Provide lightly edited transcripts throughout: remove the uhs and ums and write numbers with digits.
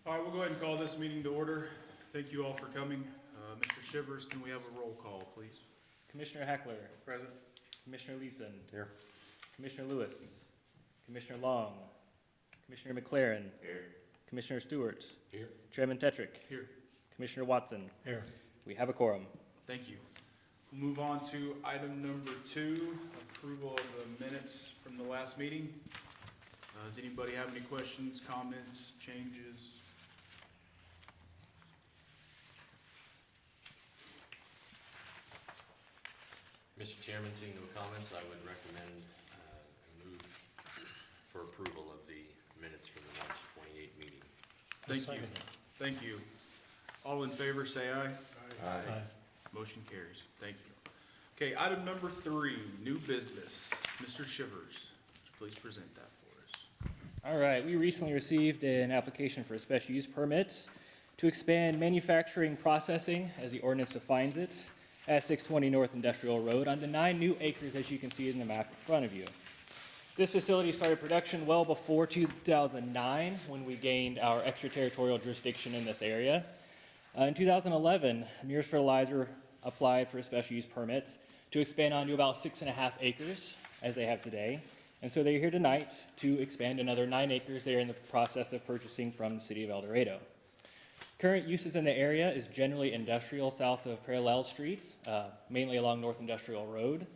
All right, we'll go ahead and call this meeting to order. Thank you all for coming. Mr. Shivers, can we have a roll call, please? Commissioner Heckler. Present. Commissioner Leeson. Here. Commissioner Lewis. Commissioner Long. Commissioner McLaren. Here. Commissioner Stewart. Here. Chairman Tetrick. Here. Commissioner Watson. Here. We have a quorum. Thank you. We'll move on to item number 2, approval of the minutes from the last meeting. Does anybody have any questions, comments, changes? Mr. Chairman, seeing no comments, I would recommend move for approval of the minutes from the March 28 meeting. Thank you. Thank you. All in favor, say aye. Aye. Motion carries. Thank you. Okay, item number 3, new business. Mr. Shivers, would you please present that for us? All right, we recently received an application for a special use permit to expand manufacturing processing, as the ordinance defines it, at 620 North Industrial Road onto 9 new acres, as you can see in the map in front of you. This facility started production well before 2009, when we gained our extraterritorial jurisdiction in this area. In 2011, Mears Fertilizer applied for a special use permit to expand onto about 6.5 acres, as they have today. And so they're here tonight to expand another 9 acres they're in the process of purchasing from the city of El Dorado. Current uses in the area is generally industrial south of Parallel Street, mainly along North Industrial Road.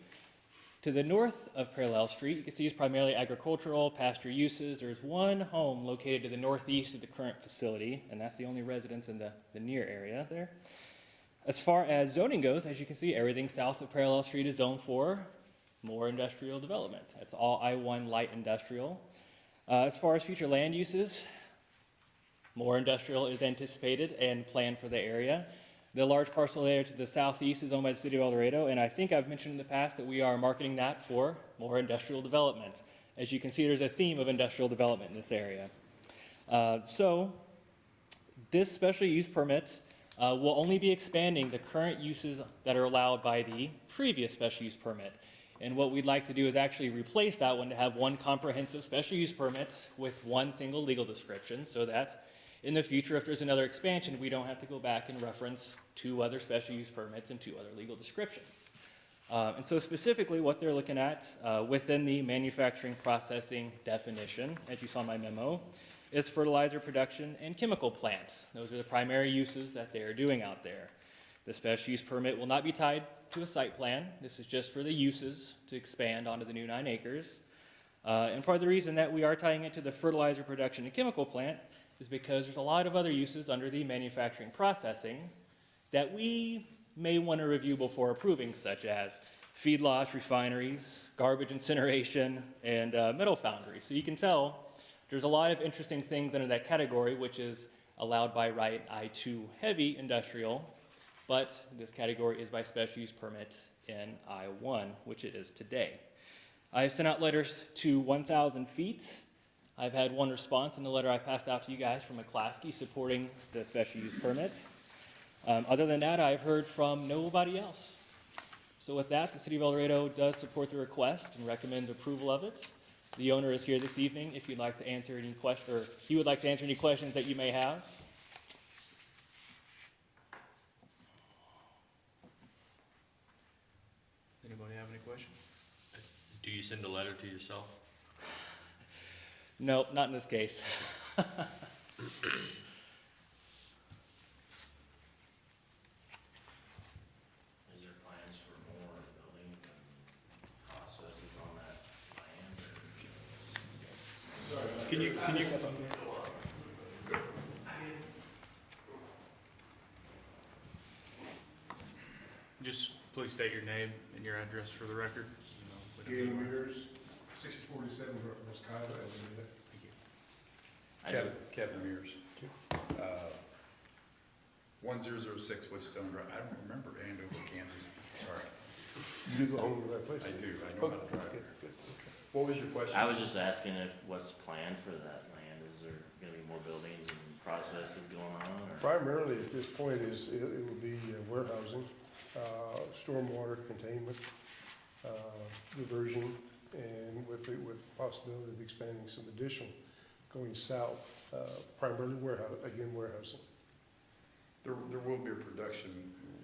To the north of Parallel Street, you can see is primarily agricultural, pasture uses. There's one home located to the northeast of the current facility, and that's the only residence in the near area there. As far as zoning goes, as you can see, everything south of Parallel Street is zoned for more industrial development. It's all I-1 light industrial. As far as future land uses, more industrial is anticipated and planned for the area. The large parcel there to the southeast is owned by the city of El Dorado, and I think I've mentioned in the past that we are marketing that for more industrial development. As you can see, there's a theme of industrial development in this area. So this special use permit will only be expanding the current uses that are allowed by the previous special use permit. And what we'd like to do is actually replace that one to have one comprehensive special use permit with one single legal description, so that in the future, if there's another expansion, we don't have to go back and reference 2 other special use permits and 2 other legal descriptions. And so specifically what they're looking at within the manufacturing processing definition, as you saw in my memo, is fertilizer production and chemical plants. Those are the primary uses that they're doing out there. The special use permit will not be tied to a site plan. This is just for the uses to expand onto the new 9 acres. And part of the reason that we are tying it to the fertilizer production and chemical plant is because there's a lot of other uses under the manufacturing processing that we may want to review before approving, such as feedlots, refineries, garbage incineration, and metal foundries. So you can tell there's a lot of interesting things under that category, which is allowed by right I-2 heavy industrial, but this category is by special use permit in I-1, which it is today. I sent out letters to 1,000 feet. I've had one response in the letter I passed out to you guys from McClaskey supporting the special use permit. Other than that, I've heard from nobody else. So with that, the city of El Dorado does support the request and recommend approval of it. The owner is here this evening if you'd like to answer any questions, or he would like to answer any questions that you may have. Anybody have any questions? Do you send a letter to yourself? Nope, not in this case. Is there plans for more buildings and processes on that land? Can you just please state your name and your address for the record? Gary Mears, 6047 Northwest Kyle Avenue. Thank you. Kevin Mears. 1006 Woodstone Drive. I don't remember Andover, Kansas. Sorry. You do own that place? I do. I know how to drive Okay, there. good, okay. What was your question? I was just asking if what's planned for that land. Is there gonna be more buildings and processes going on, or? Primarily at this point is, it will be warehousing, stormwater containment, diversion, and with the possibility of expanding some additional going south, primarily warehousing. There will be a production,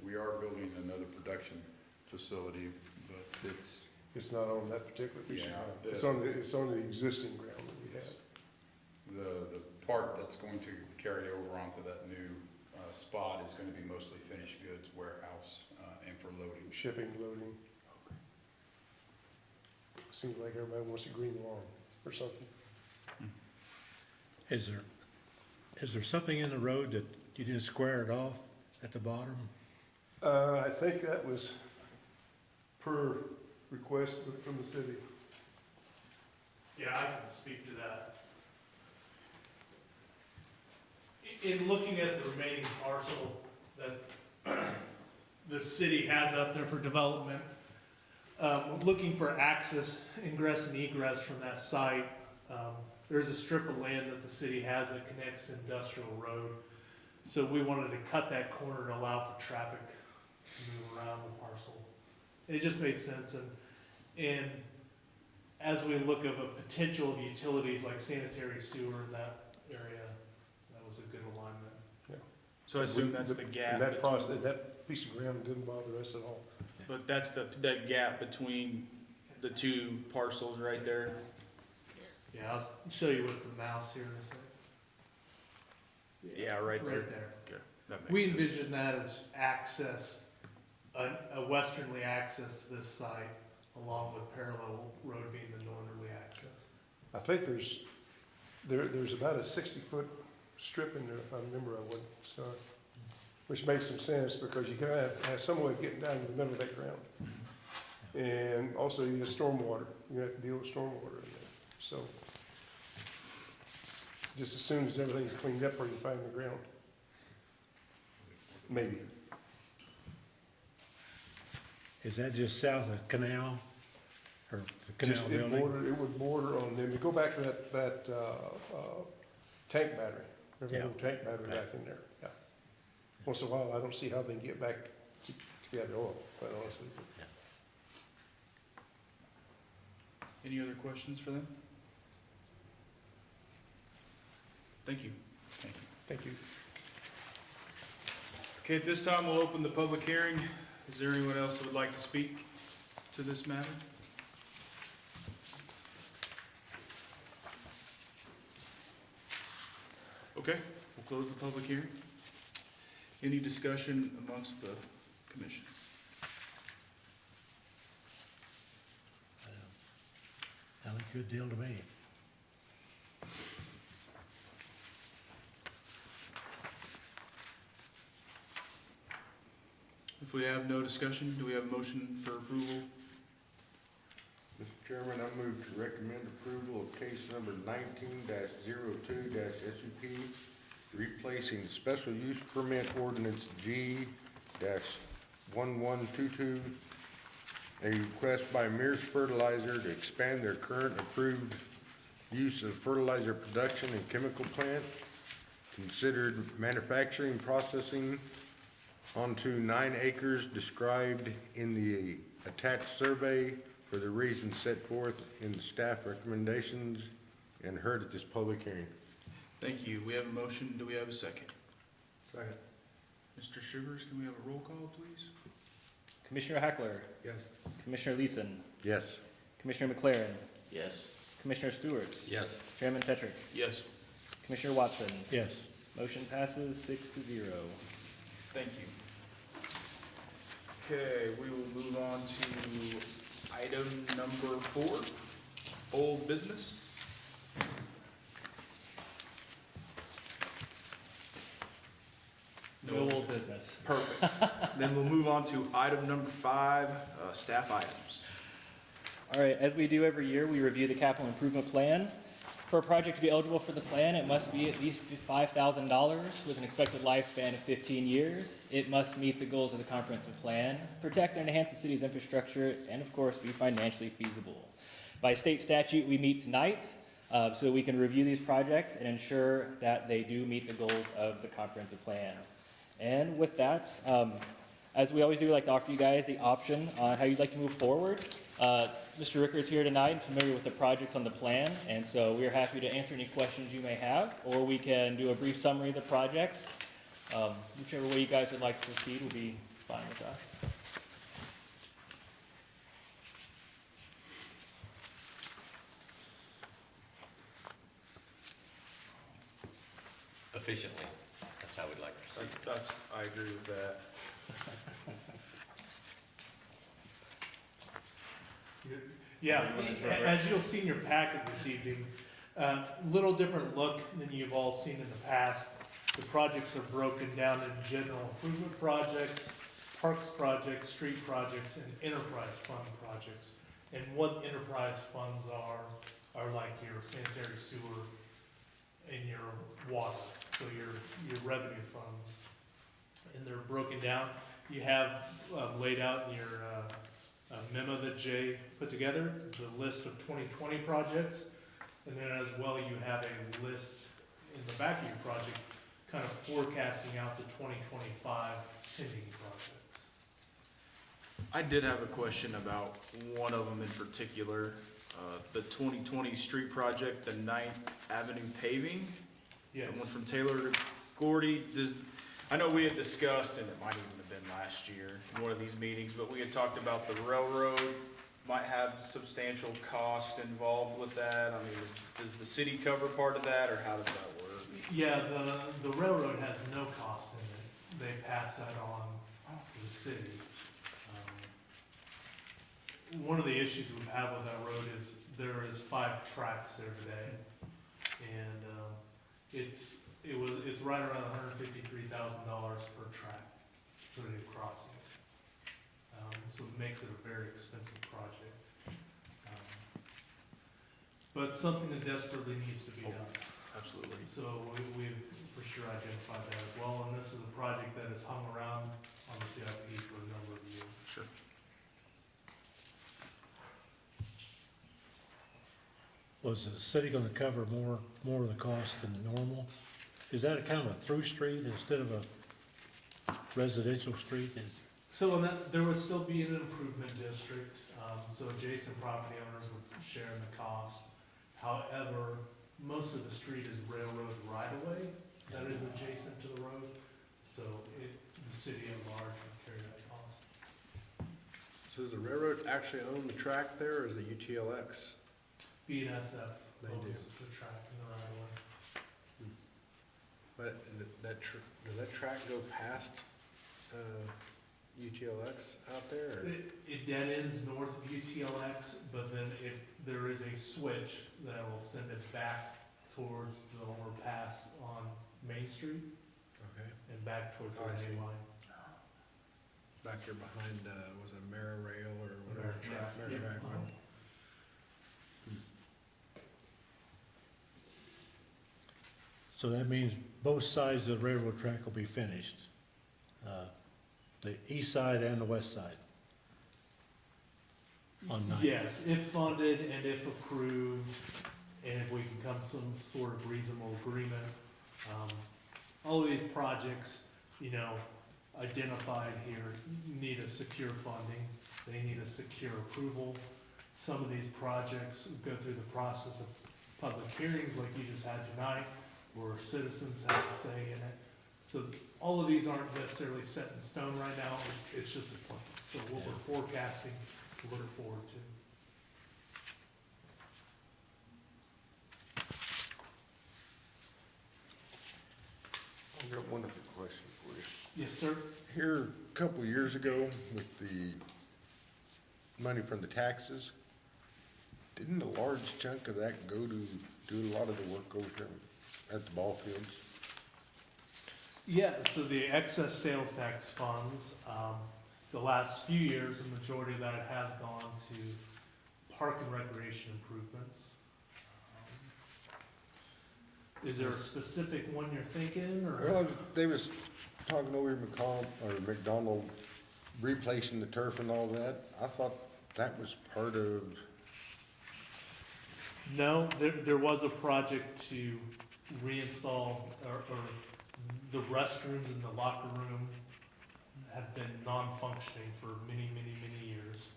we are building another production facility, but it's, It's not on that particular piece of Yeah, ground. It's on the existing ground that we have. the part that's going to carry over onto that new spot is gonna be mostly finished goods warehouse and for loading. Shipping, loading. Seems like everybody wants a green lawn or something. Is there something in the road that you didn't square it off at the bottom? I think that was per request from the city. Yeah, I can speak to that. In looking at the remaining parcel that the city has out there for development, looking for access, ingress and egress from that site, there's a strip of land that the city has that connects to Industrial Road. So we wanted to cut that corner to allow for traffic to move around the parcel. It just made sense, and as we look of a potential of utilities like sanitary sewer in that area, that was a good alignment. So I assume that's the gap. And that between- process, that piece of ground didn't bother us at all. But that's that gap between the two parcels right there. Yeah, I'll show you with the mouse here in a second. Yeah, right there. Right there. Okay, that makes We sense. envision that as access, a westernly access to this site, along with parallel road being the northerly access. I think there's about a 60-foot strip in there, if I remember right, Scott, which makes some sense because you kind of have some way of getting down to the middle of that ground. And also you have stormwater, you have to deal with stormwater in there. So just as soon as everything's cleaned up, where you find the ground. Maybe. Is that just south of Canal? Or the Canal Just, building? it would border on them. You go back to that tank battery. There's a little tank battery back in there, yeah. Once in a while, I don't see how they can get back together, quite honestly. Any other questions for them? Thank you. Thank you. Okay, at this time, we'll open the public hearing. Is there anyone else that would like to speak to this matter? Okay, we'll close the public hearing. Any discussion amongst the commission? Sounds like a good deal to me. If we have no discussion, do we have a motion for approval? Mr. Chairman, I move to recommend approval of case number 19-02-SUP, replacing special use permit ordinance G-1122, a request by Mears Fertilizer to expand their current approved use of fertilizer production and chemical plant, considered manufacturing processing onto 9 acres described in the attached survey for the reasons set forth in the staff recommendations and heard at this public hearing. Thank you. We have a motion. Do we have a second? Second. Mr. Shivers, can we have a roll call, please? Commissioner Heckler, Yes. Commissioner Leeson, Yes. Commissioner McLaren, Yes. Commissioner Stewart, Yes. Chairman Petrick, Yes. Commissioner Watson. Yes. Motion passes 6-0. Thank you. Okay, we will move on to item number 4, old business. No old business. Perfect. Then we'll move on to item number 5, staff items. All right, as we do every year, we review the capital improvement plan. For a project to be eligible for the plan, it must be at least $5,000 with an expected lifespan of 15 years. It must meet the goals of the comprehensive plan, protect and enhance the city's infrastructure, and of course, be financially feasible. By state statute, we meet tonight so we can review these projects and ensure that they do meet the goals of the comprehensive plan. And with that, as we always do, we like to offer you guys the option on how you'd like to move forward. Mr. Ricker's here tonight, familiar with the projects on the plan, and so we are happy to answer any questions you may have, or we can do a brief summary of the projects. Whichever way you guys would like to proceed will be fine with us. Efficiently, that's how we'd like to proceed. I agree with that. Yeah, as you'll see in your packet this evening, little different look than you've all seen in the past. The projects are broken down into general improvement projects, parks projects, street projects, and enterprise fund projects. And what enterprise funds are like your sanitary sewer and your water, so your revenue funds. And they're broken down. You have laid out in your memo that Jay put together, the list of 2020 projects. And then as well, you have a list in the back of your project, kind of forecasting out the 2025 pending projects. I did have a question about one of them in particular, the 2020 street project, the 9th Avenue paving. Yes. The one from Taylor to Gordy. I know we had discussed, and it might even have been last year in one of these meetings, but we had talked about the railroad might have substantial cost involved with that. I mean, does the city cover part of that, or how does that work? Yeah, the railroad has no cost in it. They pass that on to the city. One of the issues we have with that road is there is 5 tracks there today. And it's right around $153,000 per track for the new crossing. So it makes it a very expensive project. But something that desperately needs to be done. Absolutely. So we've for sure identified that as well, and this is a project that has hung around on the CIP for a number of years. Sure. Was the city gonna cover more of the cost than normal? Is that a kind of a through street instead of a residential street? So in that, there would still be an improvement district, so adjacent property owners would share in the cost. However, most of the street is railroad right-of-way that is adjacent to the road, so the city at large would carry that cost. So does the railroad actually own the track there, or is it UTLX? BNSF They owns the track in the right-of-way. But does that track go past UTLX out there? Or? It dead ends north of UTLX, but then if there is a switch that will send it back towards the overpass on Main Street Okay. and back towards the Oh, I see. main line. Back here behind, was it Rail or whatever? Ameritrack. Ameritrack. Yeah. Right. So that means both sides of the railroad track will be finished, the east side and the west side. On Ninth. Yes, if funded and if approved, and if we can come to some sort of reasonable agreement. All of these projects, identified here, need a secure funding. They need a secure approval. Some of these projects go through the process of public hearings like you just had tonight, where citizens have a say in it. So all of these aren't necessarily set in stone right now, it's just a plan. So what we're forecasting to look forward to. I've got one other question for you. Yes, sir. Here, a couple of years ago, with the money from the taxes, didn't a large chunk of that go to do a lot of the work over there at the ball fields? Yeah, so the excess sales tax funds, the last few years, the majority of that has gone to park and recreation improvements. Is there a specific one you're thinking, or? Well, they was talking over McDonald replacing the turf and all that. I thought that was part of, No, there was a project to reinstall, or the restrooms in the locker room have been non-functioning for many, many, many years.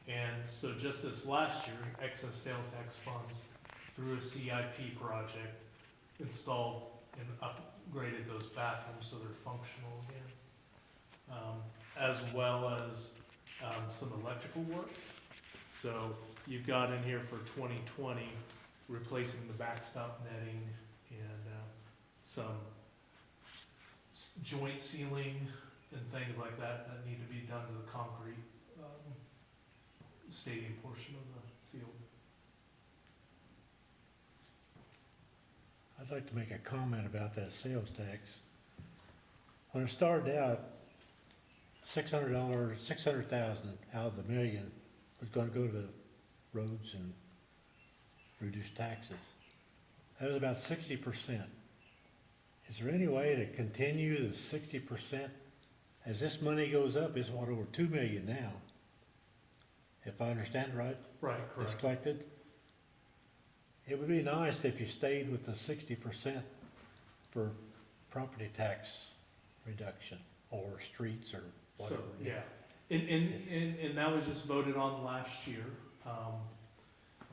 And so just this last year, excess sales tax funds through a CIP project installed and upgraded those bathrooms so they're functional again. As well as, some electrical work. So you've got in here for 2020, replacing the backstop netting and, some joint sealing and things like that that need to be done to the concrete, stadium portion of the field. I'd like to make a comment about that sales tax. When it started out, $600, 600,000 out of the million was gonna go to roads and reduce taxes. That was about 60%. Is there any way to continue the 60%? As this money goes up, it's what, over 2 million now? If I understand right? Right, It's correct. collected? It would be nice if you stayed with the 60% for property tax reduction, or streets, or So, whatever. yeah, and that was just voted on last year.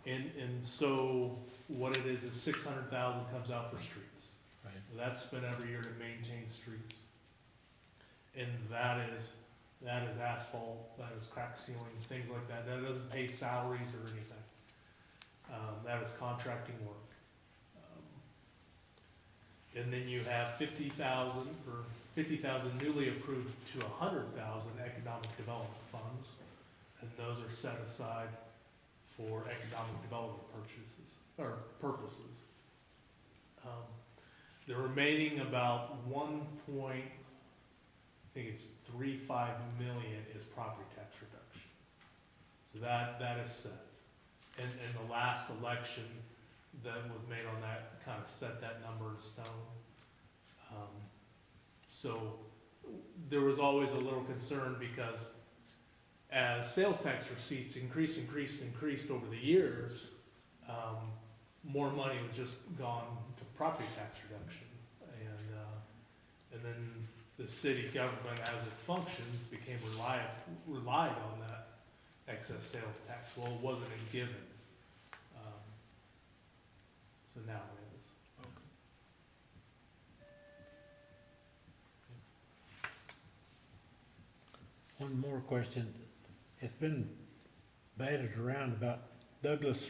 And so what it is 600,000 comes out for streets. Right. That's spent every year to maintain streets. And that is asphalt, that is crack sealing, things like that. That doesn't pay salaries or anything. That is contracting work. And then you have 50,000 newly approved to 100,000 economic development funds. And those are set aside for economic development purposes. The remaining about 1.35 million is property tax reduction. So that is set. And the last election that was made on that kind of set that number in stone. So there was always a little concern because as sales tax receipts increased over the years, more money was just gone to property tax reduction. And then the city government, as it functions, became relied on that excess sales tax. Well, it wasn't a given. So now it is. One more question. It's been batted around about Douglas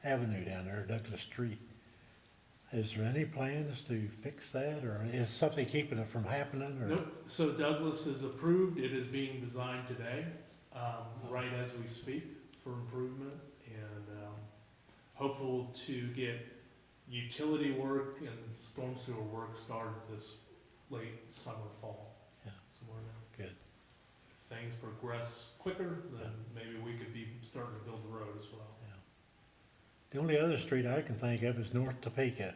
Avenue down there, Douglas Street. Is there any plans to fix that, or is something keeping it from happening, or? Nope. So Douglas is approved. It is being designed today, right as we speak, for improvement, and hopeful to get utility work and storm sewer work started this late summer, fall. Yeah. Somewhere there. Good. If things progress quicker, then maybe we could be starting to build the road as well. The only other street I can think of is North Topeka.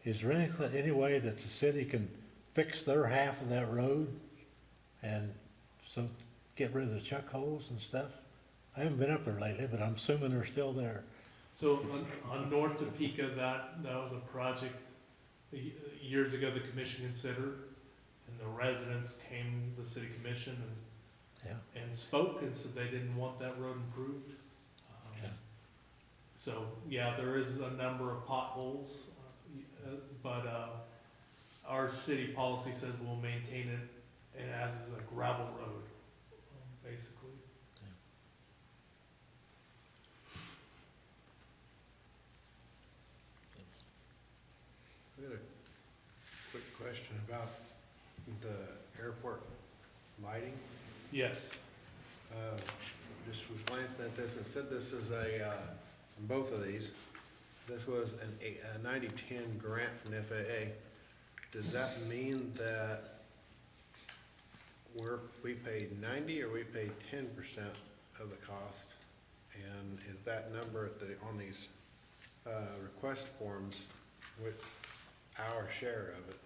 Is there any way that the city can fix their half of that road and so get rid of the chuck holes and stuff? I haven't been up there lately, but I'm assuming they're still there. So on North Topeka, that was a project years ago the commission considered, and the residents came to the city commission and spoke and said they didn't want that road improved. So, yeah, there is a number of potholes, but our city policy says we'll maintain it as a gravel road, basically. I got a quick question about the airport lighting. Yes. Just was glancing at this, and said this is on both of these, this was a 90-10 grant from the FAA. Does that mean that we paid 90 or we paid 10% of the cost? And is that number on these request forms with our share of it?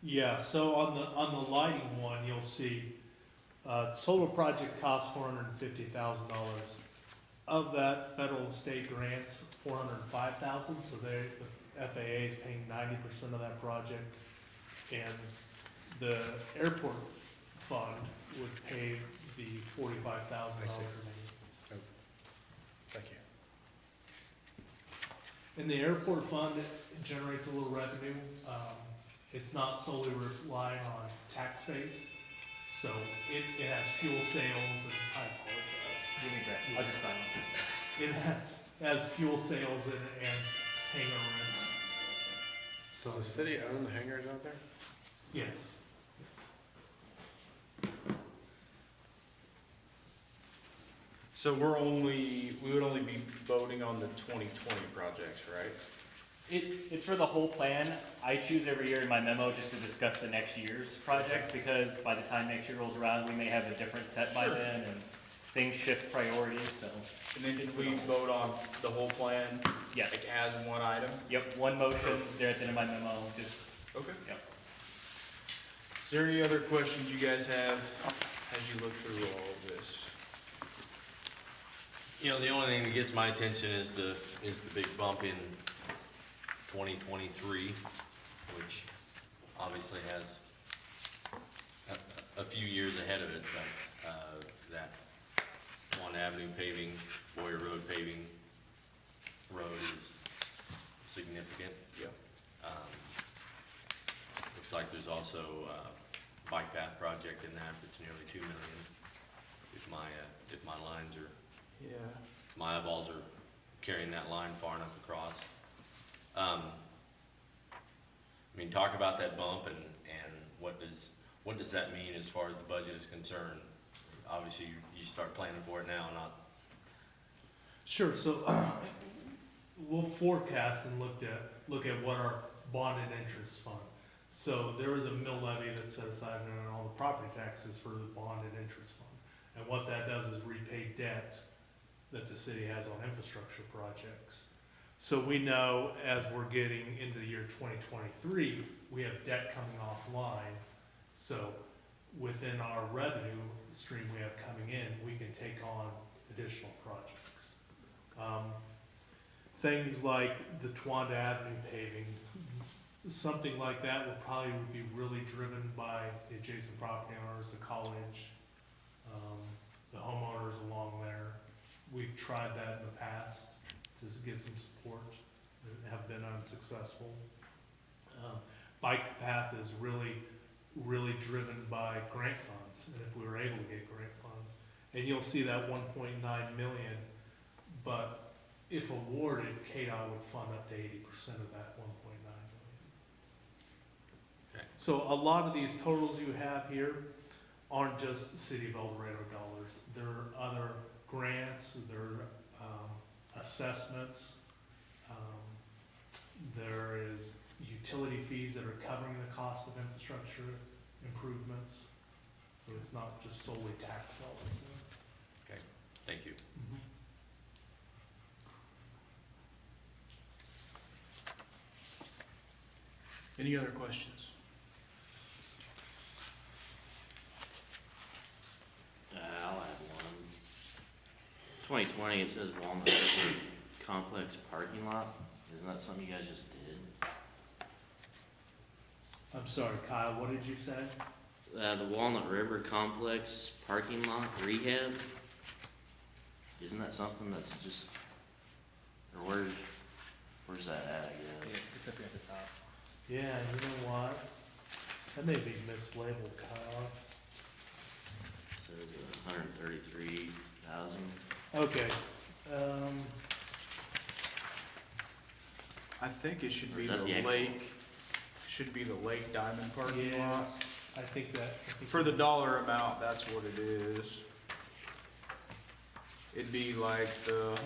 Yeah, so on the lighting one, you'll see, total project cost $450,000. Of that, federal and state grants, $405,000, so the FAA is paying 90% of that project. And the airport fund would pay the $45,000 I see. remaining. In the airport fund, it generates a little revenue. It's not solely relying on tax base, so it has fuel sales, and I apologize. Give me that. I'll just sign it. It has fuel sales and hangar rents. So, Does the city own the hangars out there? yes. So we would only be voting on the 2020 projects, right? It's for the whole plan. I choose every year in my memo just to discuss the next year's projects, because by the time next year rolls around, we may have a different set by Sure. then, and things shift priorities, so. And then did we vote on the whole plan, Yes. like as one item? Yep, one motion there at the end of my memo, just, Okay. yep. Is there any other questions you guys have as you look through all of this? You know, the only thing that gets my attention is the big bump in 2023, which obviously has a few years ahead of it, but, that Swan Avenue paving, Boyer Road paving road is significant. Yep. Looks like there's also a bike path project in that that's nearly 2 million. If my lines are, Yeah. my eyeballs are carrying that line far enough across. I mean, talk about that bump and what does that mean as far as the budget is concerned? Obviously, you start planning for it now, not, Sure, so we'll forecast and look at what our bond and interest fund. So there is a mill levy that's set aside in all the property taxes for the bond and interest fund. And what that does is repay debt that the city has on infrastructure projects. So we know as we're getting into the year 2023, we have debt coming offline. So within our revenue stream we have coming in, we can take on additional projects. Things like the Twanda Avenue paving, something like that will probably be really driven by the adjacent property owners, the college, the homeowners along there. We've tried that in the past to get some support, and have been unsuccessful. Bike path is really driven by grant funds, and if we were able to get grant funds. And you'll see that 1.9 million, but if awarded, KDOT would fund up to 80% of that 1.9 million. Okay. So a lot of these totals you have here aren't just the City of El Dorado dollars. There are other grants, there are assessments, there is utility fees that are covering the cost of infrastructure improvements. So it's not just solely tax dollars. thank you. Any other questions? I'll add one. 2020, it says Walnut River Complex parking lot. Isn't that something you guys just did? I'm sorry, Kyle, what did you say? The Walnut River Complex parking lot rehab? Isn't that something that's just, or where's that at, I guess? It's up here at the top. Yeah, you know what? That may be mislabeled, Kyle. It says 133,000. Okay, I think it should be Or is that the the actual- lake, should be the Lake Diamond parking yeah, lot. I think that. For the dollar amount, that's what it is. It'd be like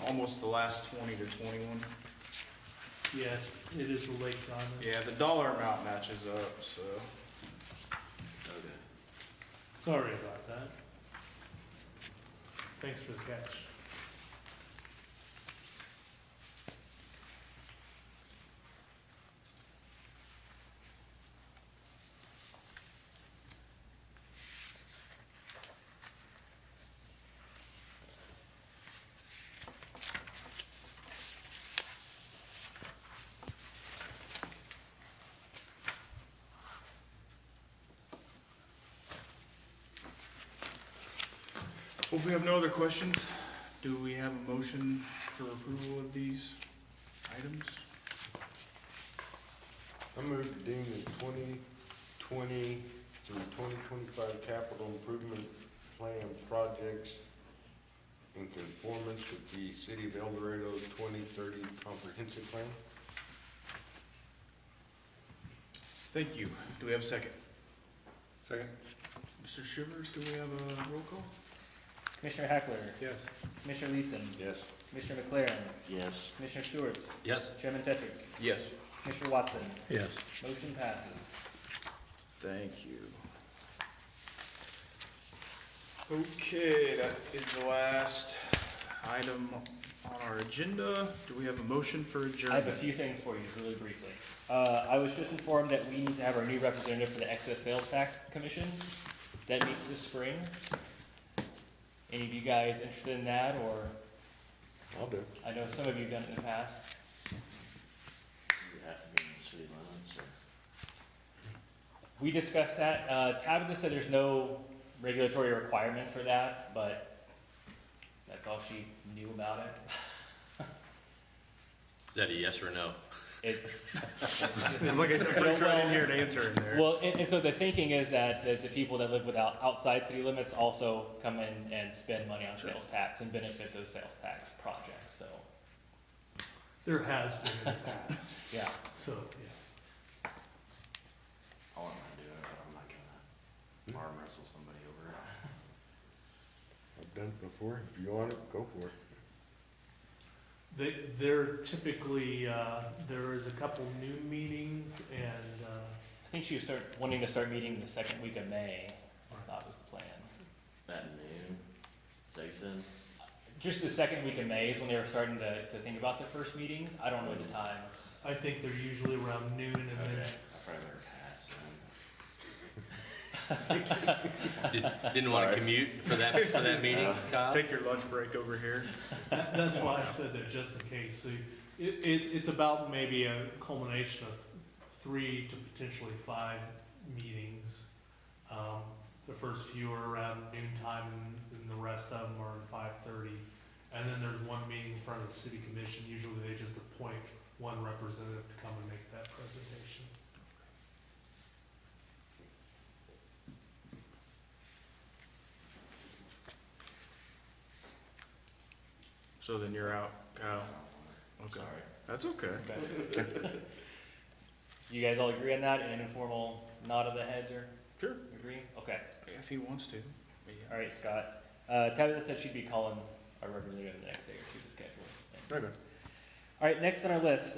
almost the last 20 to 21. Yes, it is the Lake Diamond. Yeah, the dollar amount matches up, so. Okay. Sorry about that. Thanks for the catch. Well, if we have no other questions, do we have a motion for approval of these items? I move to deem the 2020 through 2025 capital improvement plan projects in conformance with the City of El Dorado's 2030 comprehensive plan. Thank you. Do we have a second? Second? Mr. Shivers, do we have a roll call? Commissioner Heckler, Yes. Commissioner Leeson, Yes. Commissioner McLaren, Yes. Commissioner Stewart, Yes. Chairman Tetrick, Yes. Commissioner Watson. Yes. Motion passes. Thank you. Okay, that is the last item on our agenda. Do we have a motion for I have a adjournment? few things for you, really briefly. I was just informed that we need to have our new representative for the Excess Sales Tax Commission. That meets this spring. Any of you guys interested in that, or, I'll do it. I know some of you have done it in the past. Does it have to be in the city limits or? We discussed that. Tabitha said there's no regulatory requirement for that, but that's all she knew about it. Is that a yes or no? It, Like I said, I'm pretty sure I didn't hear an answer in there. well, and so the thinking is that the people that live without, outside city limits also come in and spend money on sales tax and benefit those sales tax projects, so, There has been in the past, yeah. so, yeah. I want to do it, but I'm not gonna arm wrestle somebody over it. I've done it before. If you want it, go for it. They're typically, there is a couple new meetings and, I think she was wanting to start meeting the second week of May, I thought was the plan. That noon, is that what you said? Just the second week of May is when they were starting to think about the first meetings. I don't know the times. I think they're usually around noon and Okay, then, I probably better pass then. Didn't want to commute for that meeting, Kyle? Take your lunch break over here. that's why I said that just in case. So it's about maybe a culmination of 3 to potentially 5 meetings. The first few are around noon time and the rest of them are at 5:30. And then there's one meeting in front of the city commission. Usually they just appoint one representative to come and make that presentation. So then you're out, Kyle. Okay. Sorry. That's okay. Okay. You guys all agree on that? An informal nod of the heads or Sure. agree? Okay. If he wants to. All right, Scott. Tabitha said she'd be calling our representative the next day or two to schedule. Okay. All right, next on our list.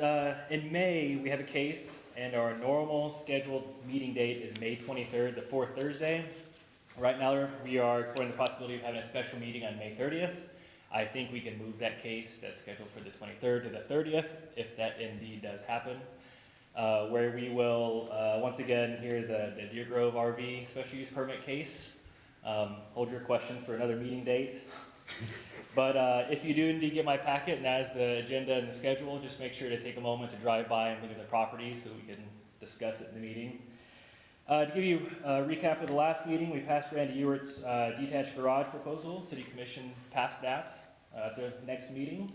In May, we have a case, and our normal scheduled meeting date is May 23rd, the fourth Thursday. Right now, we are exploring the possibility of having a special meeting on May 30th. I think we can move that case that's scheduled for the 23rd to the 30th, if that indeed does happen. Where we will, once again, hear the Deer Grove RV special use permit case. Hold your questions for another meeting date. But if you do indeed get my packet, and that is the agenda and the schedule, just make sure to take a moment to drive by and look at the property so we can discuss it in the meeting. To give you a recap of the last meeting, we passed Randy Ewert's detached garage proposal. City Commission passed that at the next meeting.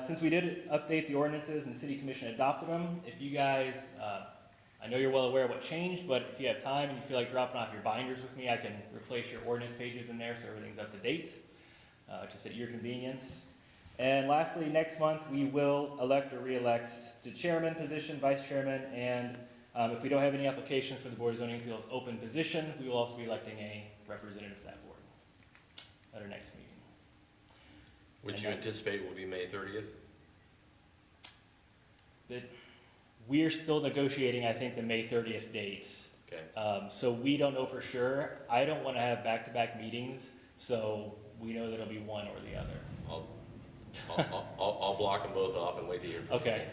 Since we did update the ordinances and the City Commission adopted them, if you guys, I know you're well aware of what changed, but if you have time and you feel like dropping off your binders with me, I can replace your ordinance pages in there so everything's up to date, just at your convenience. And lastly, next month, we will elect or re-elect the chairman position, vice chairman, and if we don't have any applications for the Board of Zoning Appeals open position, we will also be electing a representative for that board at our next meeting. Which And you that's- anticipate will be May 30th? We are still negotiating, I think, the May 30th date. Okay. So we don't know for sure. I don't want to have back-to-back meetings, so we know that it'll be one or the other. I'll block them both off and wait to hear from you. Okay.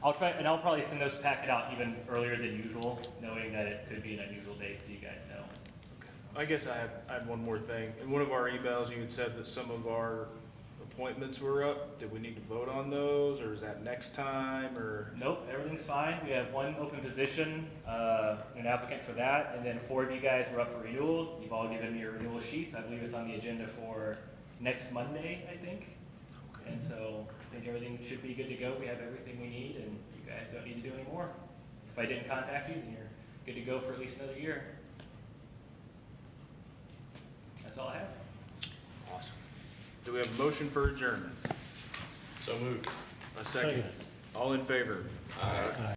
I'll try, and I'll probably send those packet out even earlier than usual, knowing that it could be an unusual date, so you guys know. I guess I had one more thing. In one of our emails, you had said that some of our appointments were up. Did we need to vote on those, or is that next time, or? Nope, everything's fine. We have one open position, an applicant for that, and then 4 of you guys were up for renewal. You've all given me your renewal sheets. I believe it's on the agenda for next Monday, I think. And so I think everything should be good to go. We have everything we need, and you guys don't need to do any more. If I didn't contact you, then you're good to go for at least another year. That's all I have. Awesome. Do we have a motion for adjournment? So moved. A second. Second. All in favor? Aye.